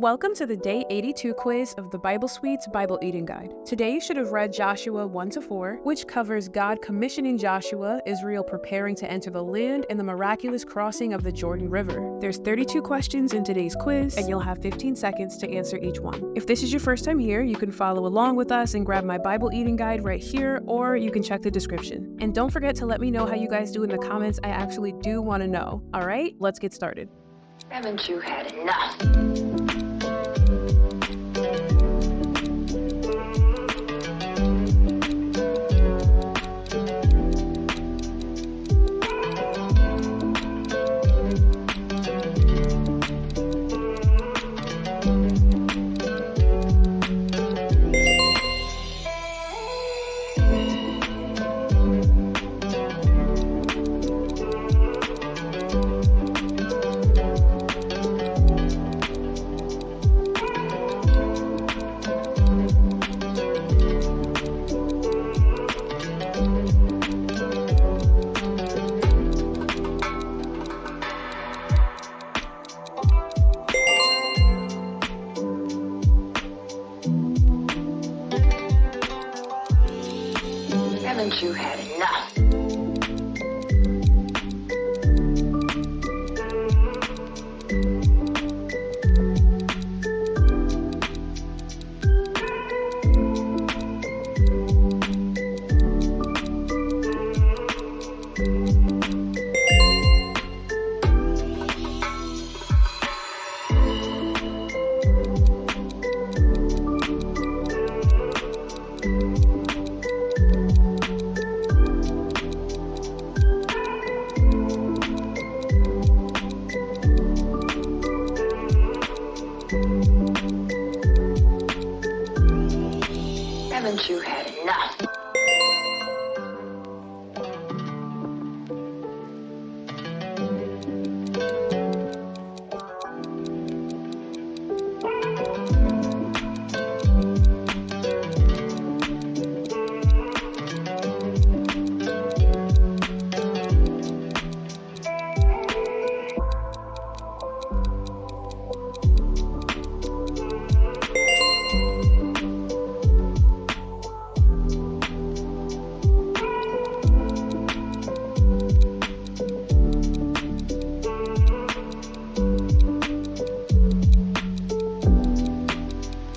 Welcome to the Day 82 quiz of the Bible Suite's Bible Eating Guide. Today you should have read Joshua 1-4, which covers God commissioning Joshua, Israel preparing to enter the land, and the miraculous crossing of the Jordan River. There's 32 questions in today's quiz, and you'll have 15 seconds to answer each one. If this is your first time here, you can follow along with us and grab my Bible Eating Guide right here, or you can check the description. And don't forget to let me know how you guys do in the comments. I actually do want to know. All right, let's get started. Haven't you had enough? Haven't you had enough? Haven't you had enough?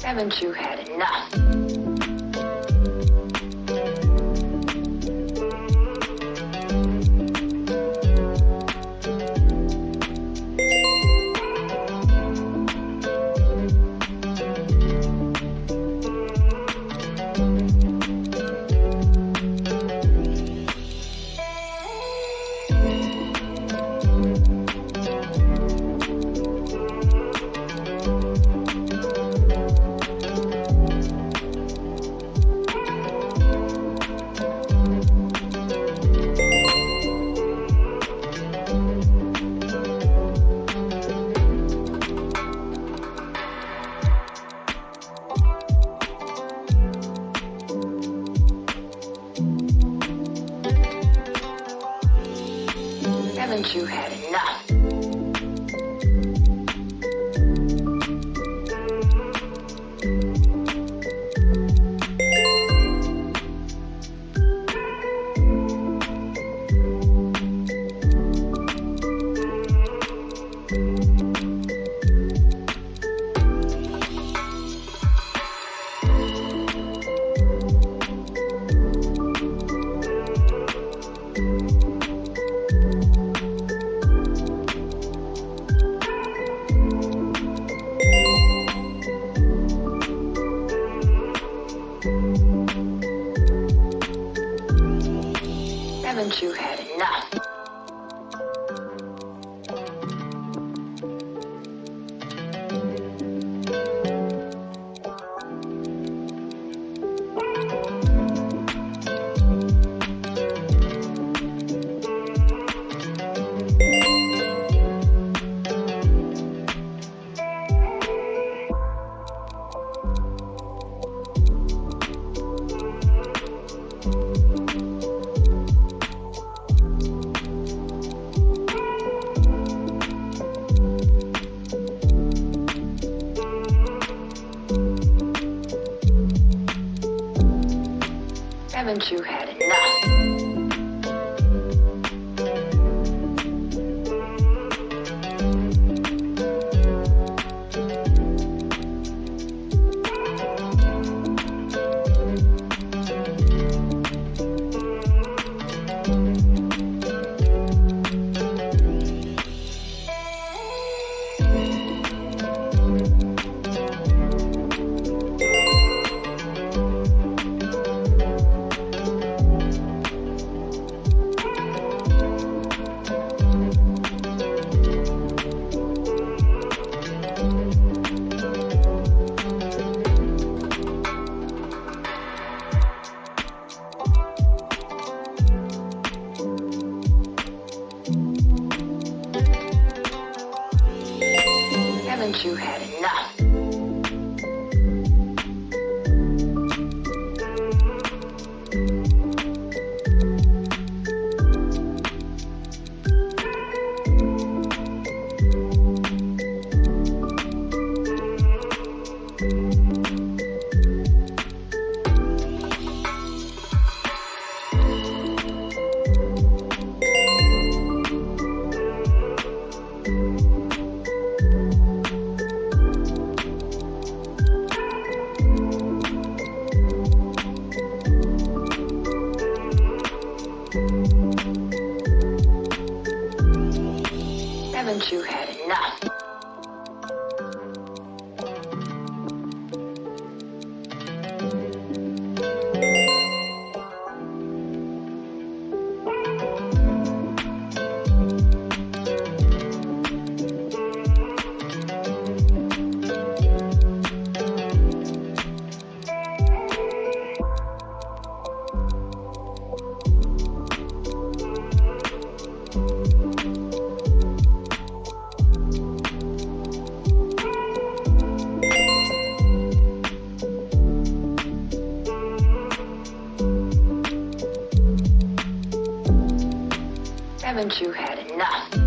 Haven't you had enough? Haven't you had enough? Haven't you had enough? Haven't you had enough? Haven't you had enough? Haven't you had enough?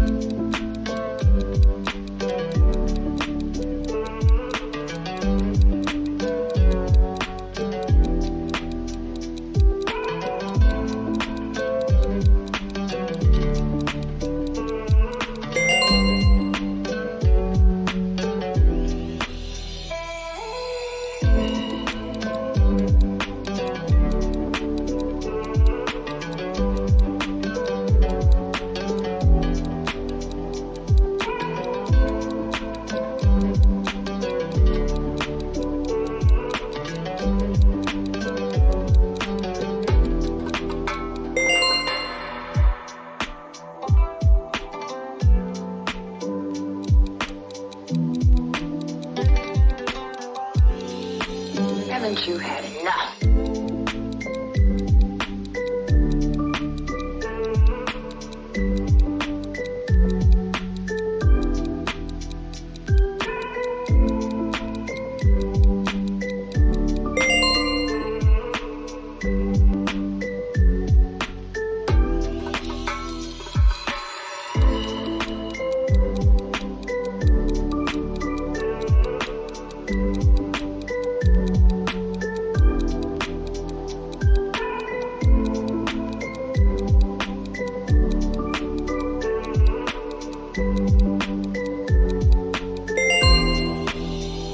Haven't you had enough?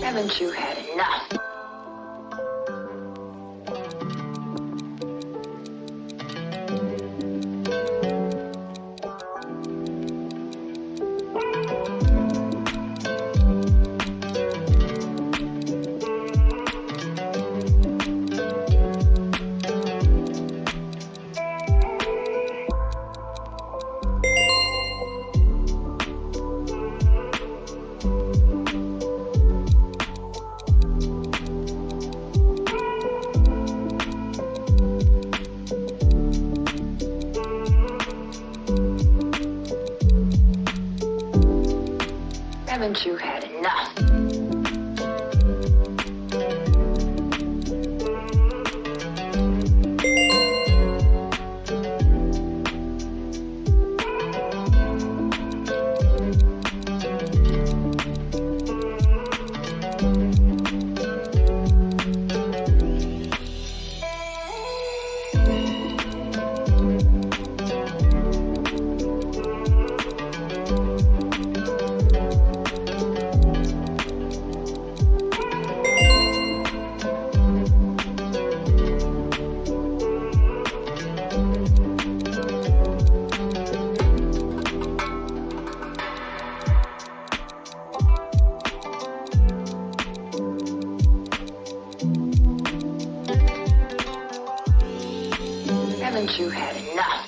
Haven't you had enough? Haven't you had enough? Haven't you had enough?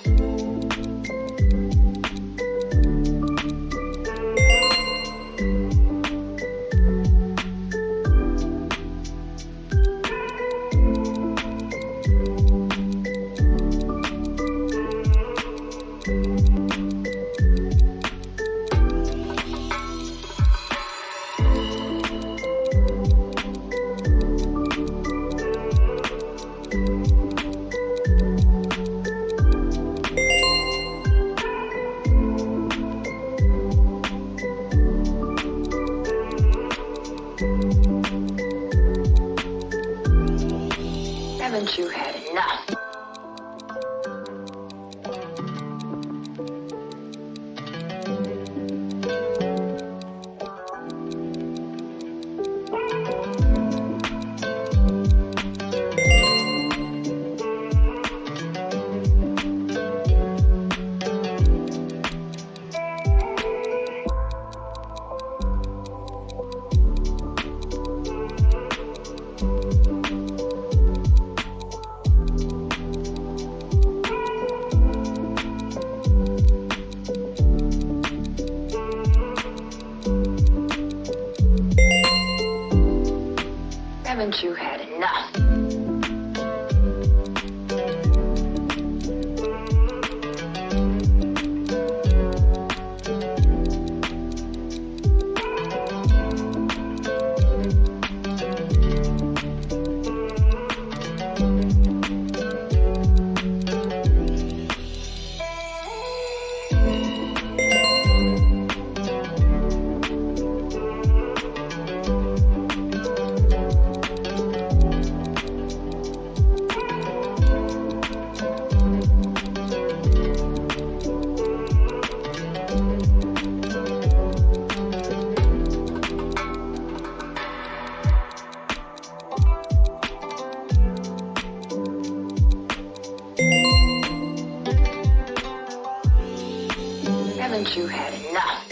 Haven't you had enough? Haven't you had enough? Haven't you had enough?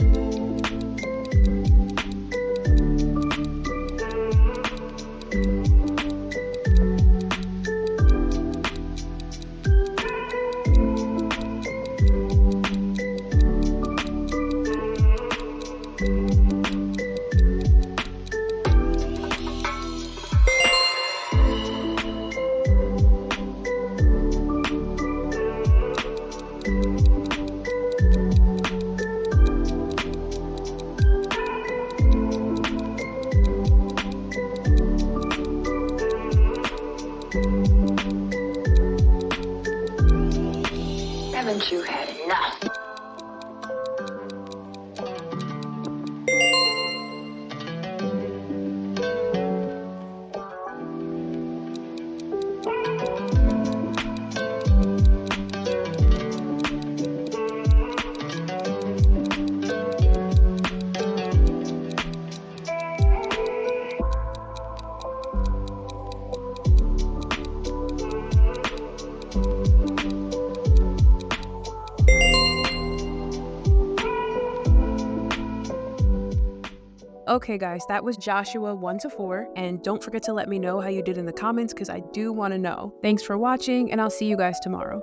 Haven't you had enough? Okay guys, that was Joshua 1-4, and don't forget to let me know how you did in the comments because I do want to know. Thanks for watching, and I'll see you guys tomorrow.